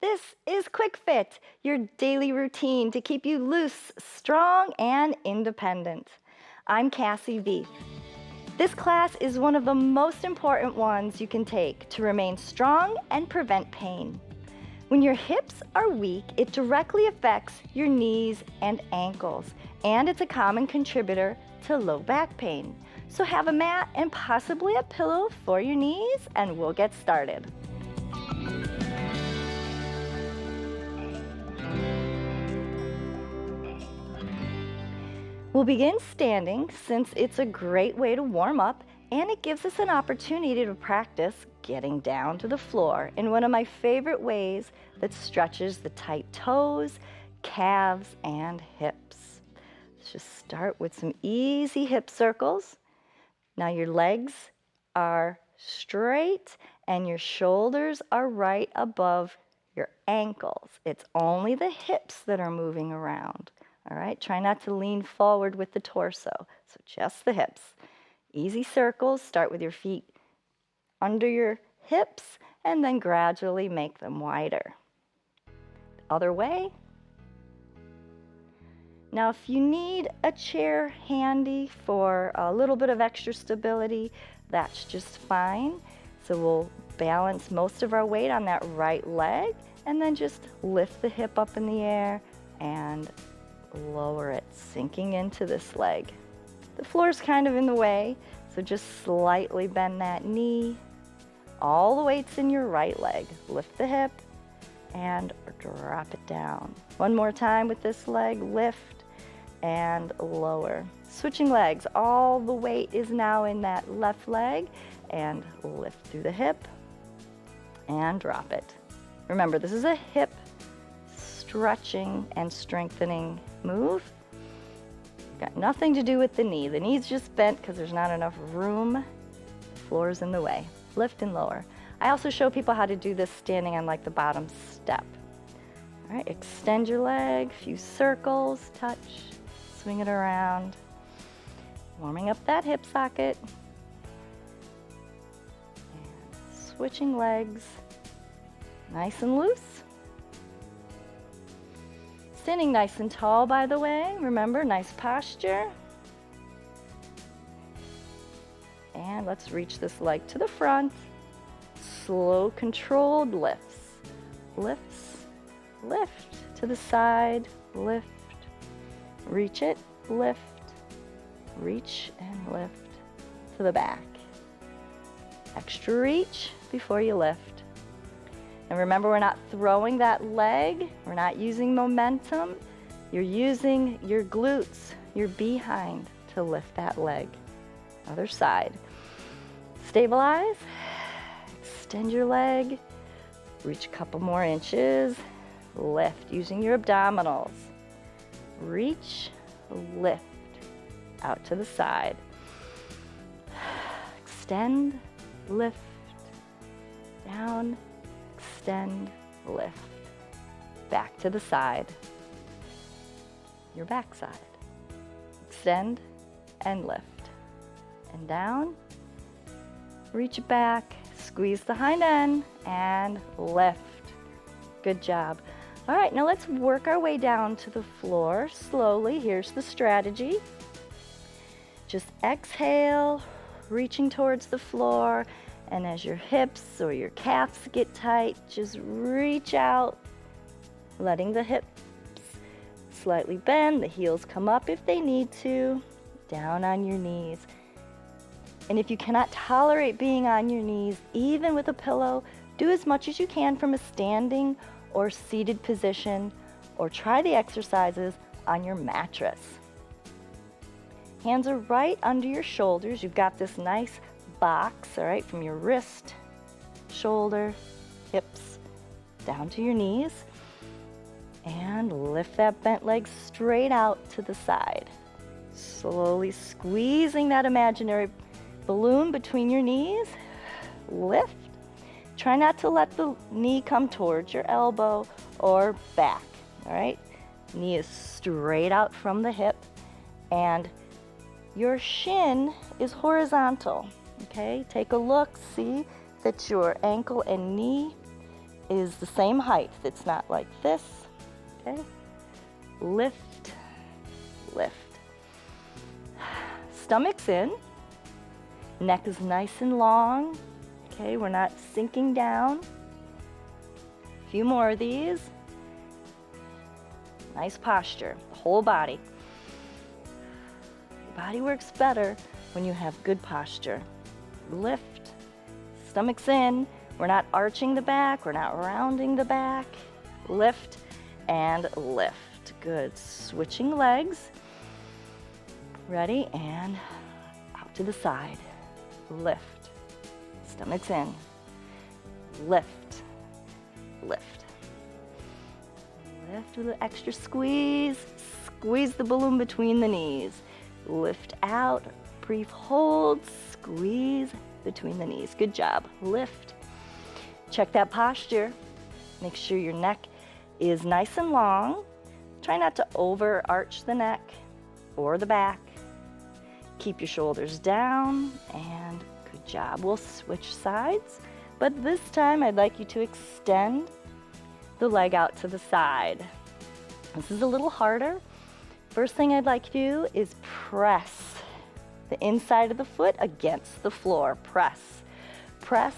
This is Quick Fit, your daily routine to keep you loose, strong, and independent. I'm Cassie V. This class is one of the most important ones you can take to remain strong and prevent pain. When your hips are weak, it directly affects your knees and ankles, and it's a common contributor to low back pain. So have a mat and possibly a pillow for your knees, and we'll get started. We'll begin standing since it's a great way to warm up and it gives us an opportunity to practice getting down to the floor in one of my favorite ways that stretches the tight toes, calves, and hips. Let's just start with some easy hip circles. Now your legs are straight and your shoulders are right above your ankles. It's only the hips that are moving around. All right, try not to lean forward with the torso, so just the hips. Easy circles, start with your feet under your hips and then gradually make them wider. Other way. Now if you need a chair handy for a little bit of extra stability, that's just fine. So we'll balance most of our weight on that right leg and then just lift the hip up in the air and lower it, sinking into this leg. The floor's kind of in the way, so just slightly bend that knee. All the weight's in your right leg. Lift the hip and drop it down. One more time with this leg, lift and lower. Switching legs, all the weight is now in that left leg, and lift through the hip and drop it. Remember, this is a hip stretching and strengthening move. Got nothing to do with the knee. The knee's just bent because there's not enough room. The floor's in the way. Lift and lower. I also show people how to do this standing on like the bottom step. All right, extend your leg, a few circles, touch, swing it around. Warming up that hip socket. And switching legs, nice and loose. Standing nice and tall, by the way. Remember, nice posture. And let's reach this leg to the front. Slow, controlled lifts. Lifts, lift to the side, lift. Reach it, lift. Reach and lift to the back. Extra reach before you lift. And remember, we're not throwing that leg. We're not using momentum. You're using your glutes, your behind to lift that leg. Other side. Stabilize. Extend your leg. Reach a couple more inches. Lift using your abdominals. Reach, lift out to the side. Extend, lift, down, extend, lift. Back to the side. Your back side. Extend and lift. And down. Reach it back. Squeeze the hind end and lift. Good job. All right, now let's work our way down to the floor slowly. Here's the strategy. Just exhale, reaching towards the floor. And as your hips or your calves get tight, just reach out, letting the hips slightly bend, the heels come up if they need to, down on your knees. And if you cannot tolerate being on your knees, even with a pillow, do as much as you can from a standing or seated position, or try the exercises on your mattress. Hands are right under your shoulders. You've got this nice box, all right, from your wrist, shoulder, hips, down to your knees. And lift that bent leg straight out to the side. Slowly squeezing that imaginary balloon between your knees. Lift. Try not to let the knee come towards your elbow or back, all right? Knee is straight out from the hip, and your shin is horizontal, okay? Take a look, see that your ankle and knee is the same height. It's not like this, okay? Lift, lift. Stomach's in, neck is nice and long, okay? We're not sinking down. A few more of these. Nice posture, the whole body. Your body works better when you have good posture. Lift, stomach's in. We're not arching the back, we're not rounding the back. Lift and lift. Good. Switching legs. Ready, and out to the side. Lift. Stomach's in. Lift. Lift. Lift with an extra squeeze. Squeeze the balloon between the knees. Lift out. Brief hold. Squeeze between the knees. Good job. Lift. Check that posture. Make sure your neck is nice and long. Try not to over-arch the neck or the back. Keep your shoulders down, and good job. We'll switch sides, but this time I'd like you to extend the leg out to the side. This is a little harder. First thing I'd like you to do is press the inside of the foot against the floor. Press, press,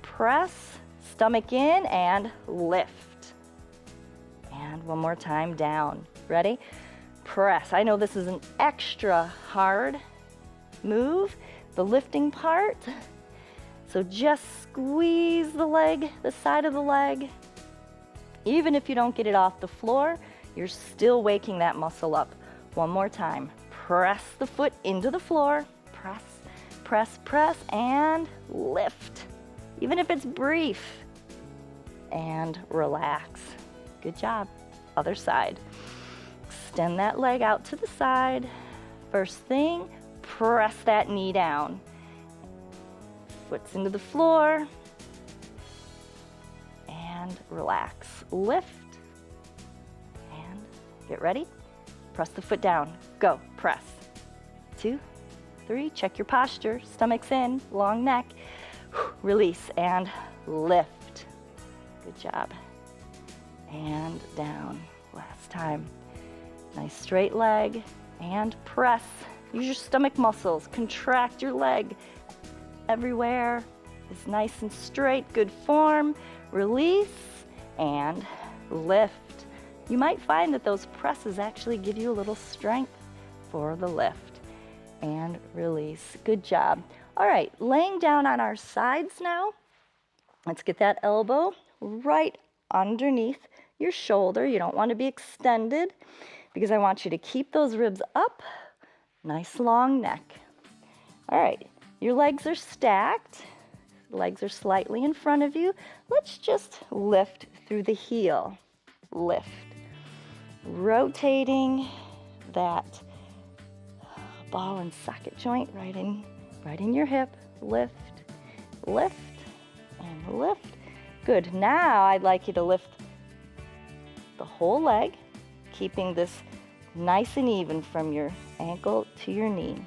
press. Stomach in and lift. And one more time, down. Ready? Press. I know this is an extra hard move, the lifting part. So just squeeze the leg, the side of the leg. Even if you don't get it off the floor, you're still waking that muscle up. One more time. Press the foot into the floor. Press, press, press, and lift. Even if it's brief. And relax. Good job. Other side. Extend that leg out to the side. First thing, press that knee down. Foot's into the floor. And relax. Lift. And get ready. Press the foot down. Go. Press. 2, 3. Check your posture. Stomach's in. Long neck. Release and lift. Good job. And down. Last time. Nice straight leg and press. Use your stomach muscles. Contract your leg everywhere. It's nice and straight. Good form. Release and lift. You might find that those presses actually give you a little strength for the lift. And release. Good job. All right, laying down on our sides now. Let's get that elbow right underneath your shoulder. You don't want to be extended because I want you to keep those ribs up. Nice long neck. All right, your legs are stacked. Legs are slightly in front of you. Let's just lift through the heel. Lift. Rotating that ball and socket joint right in your hip. Lift, lift, and lift. Good. Now I'd like you to lift the whole leg, keeping this nice and even from your ankle to your knee.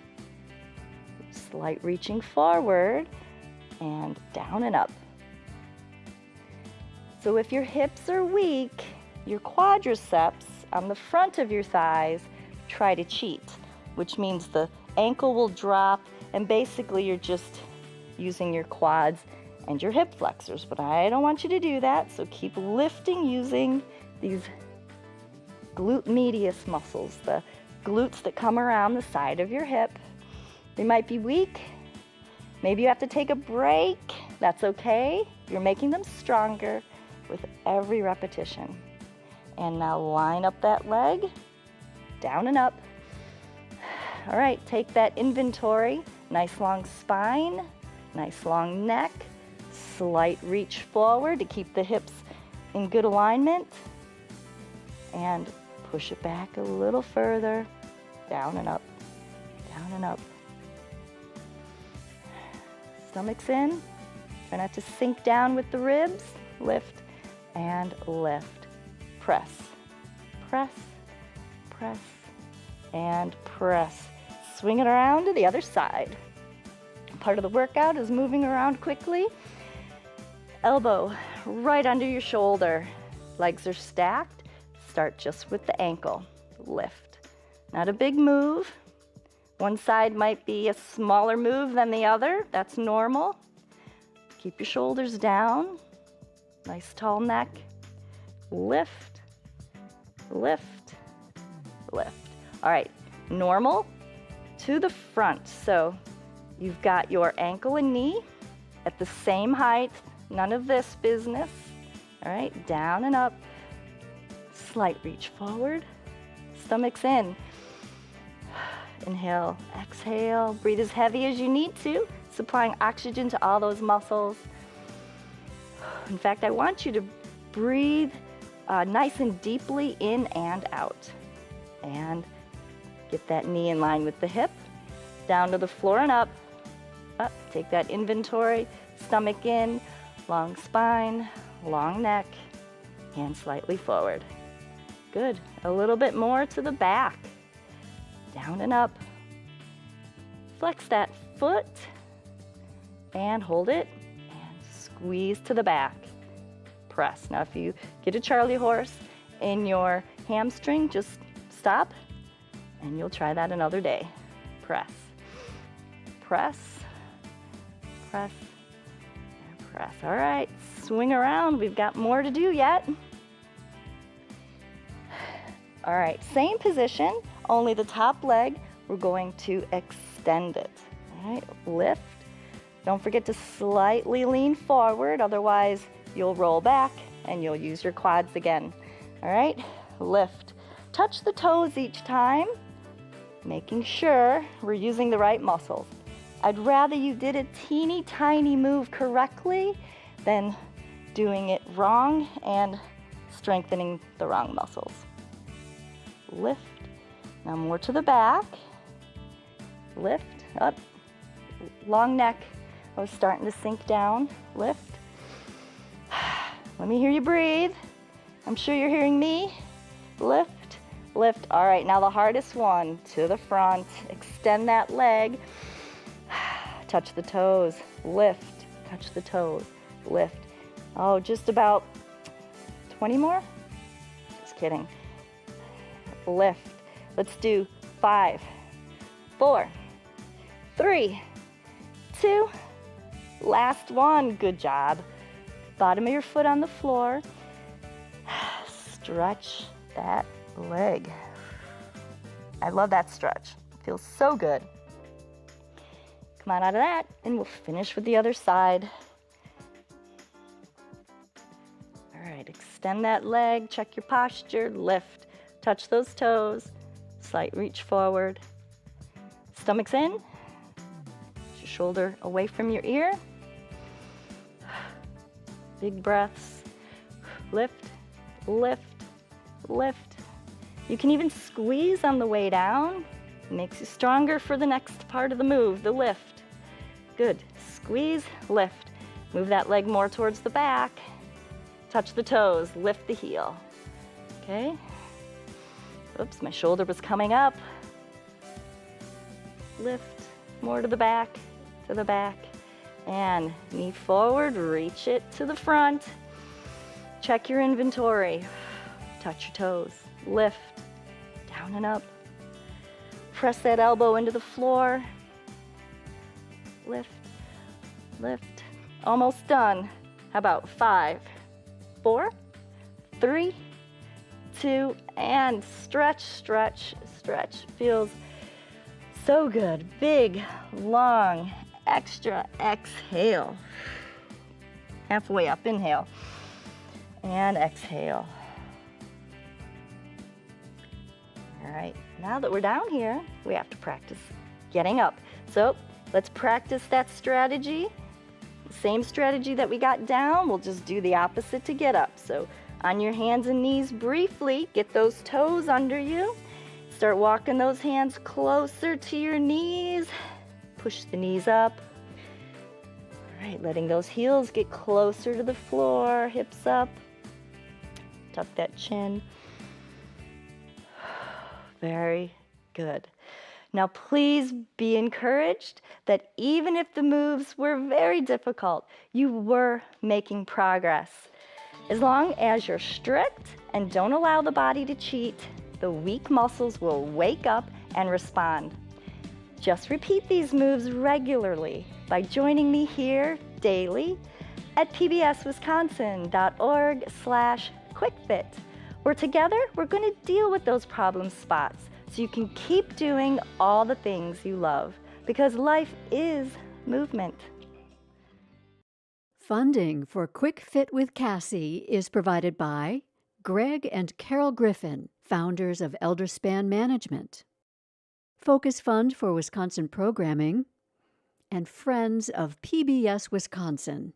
Slight reaching forward and down and up. So if your hips are weak, your quadriceps on the front of your thighs try to cheat, which means the ankle will drop and basically you're just using your quads and your hip flexors, but I don't want you to do that, so keep lifting using these glute medius muscles, the glutes that come around the side of your hip. They might be weak. Maybe you have to take a break. That's okay. You're making them stronger with every repetition. And now line up that leg, down and up. All right, take that inventory. Nice long spine, nice long neck. Slight reach forward to keep the hips in good alignment. And push it back a little further. Down and up, down and up. Stomach's in. Try not to sink down with the ribs. Lift and lift. Press, press, press, and press. Swing it around to the other side. Part of the workout is moving around quickly. Elbow right under your shoulder. Legs are stacked. Start just with the ankle. Lift. Not a big move. One side might be a smaller move than the other. That's normal. Keep your shoulders down. Nice tall neck. Lift, lift, lift. All right, normal to the front. So you've got your ankle and knee at the same height. None of this business. All right, down and up. Slight reach forward. Stomach's in. Inhale, exhale. Breathe as heavy as you need to, supplying oxygen to all those muscles. In fact, I want you to breathe nice and deeply in and out. And get that knee in line with the hip. Down to the floor and up. Up. Take that inventory. Stomach in, long spine, long neck, and slightly forward. Good. A little bit more to the back. Down and up. Flex that foot and hold it and squeeze to the back. Press. Now if you get a Charlie horse in your hamstring, just stop and you'll try that another day. Press. Press. Press. And press. All right. Swing around. We've got more to do yet. All right. Same position. Only the top leg, we're going to extend it. All right, lift. Don't forget to slightly lean forward, otherwise you'll roll back and you'll use your quads again. All right, lift. Touch the toes each time, making sure we're using the right muscles. I'd rather you did a teeny tiny move correctly than doing it wrong and strengthening the wrong muscles. Lift. Now more to the back. Lift, up. Long neck. I was starting to sink down. Lift. Let me hear you breathe. I'm sure you're hearing me. Lift, lift. All right, now the hardest one, to the front. Extend that leg. Touch the toes. Lift, touch the toes. Lift. Oh, just about 20 more? Just kidding. Lift. Let's do 5, 4, 3, 2, last one. Good job. Bottom of your foot on the floor. Stretch that leg. I love that stretch. It feels so good. Come on out of that, and we'll finish with the other side. All right, extend that leg, check your posture, lift, touch those toes. Slight reach forward. Stomach's in. Your shoulder away from your ear. Big breaths. Lift, lift, lift. You can even squeeze on the way down. It makes you stronger for the next part of the move, the lift. Good. Squeeze, lift. Move that leg more towards the back. Touch the toes, lift the heel. Okay? Oops, my shoulder was coming up. Lift, more to the back, and knee forward, reach it to the front. Check your inventory. Touch your toes, lift, down and up. Press that elbow into the floor. Lift, lift. Almost done. How about 5, 4, 3, 2, and stretch, stretch, stretch. Feels so good. Big, long, extra exhale. Halfway up, inhale, and exhale. All right, now that we're down here, we have to practice getting up. So let's practice that strategy. Same strategy that we got down, we'll just do the opposite to get up. So on your hands and knees briefly, get those toes under you. Start walking those hands closer to your knees. Push the knees up. All right, letting those heels get closer to the floor, hips up. Tuck that chin. Very good. Now, please be encouraged that even if the moves were very difficult, you were making progress. As long as you're strict and don't allow the body to cheat, the weak muscles will wake up and respond. Just repeat these moves regularly by joining me here daily at pbswisconsin.org/quickfit, where together we're going to deal with those problem spots so you can keep doing all the things you love, because life is movement. Funding for Quick Fit with Cassie is provided by Greg and Carol Griffin, founders of Elderspan Management, Focus Fund for Wisconsin Programming, and Friends of PBS Wisconsin.